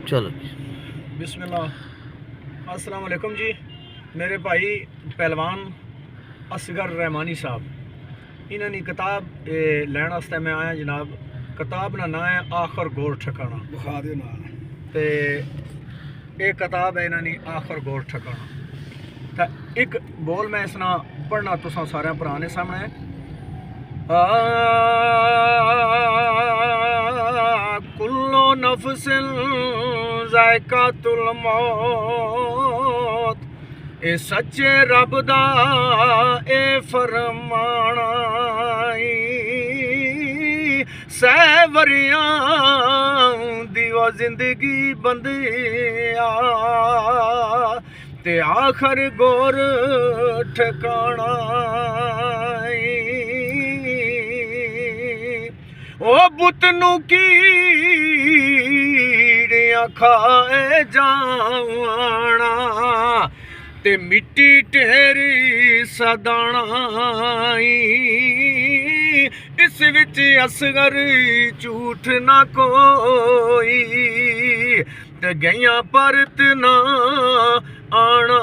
चलो बिस्मिल्लाह। अस्सलाम वालेकुम जी। मेरे भाई पहलवान असगर रहमानी साहब इन्होंने किताब लैन वास्ते मैं आया जनाब। किताब का नाम है आखिर गोर ठिकाना। बुखा दे नाल ते ये किताब है इन्होंने आखिर गोर ठिकाना। तो एक बोल मैं इसना पढ़ना तुसा सारे भराने सामने। कुल्लो नफ्सिन ज़ायक़ातुल मौत, ए सच्चे रब दा ए फरमाना। सैवरियां दी वो जिंदगी बंदिया ते आखर गोर ठिकाना। ओ बुत नू कीड़ियां खाए जावना ते मिट्टी ढेरी सदाना। इस विच असगर झूठ ना कोई ते गईयां परत ना आना।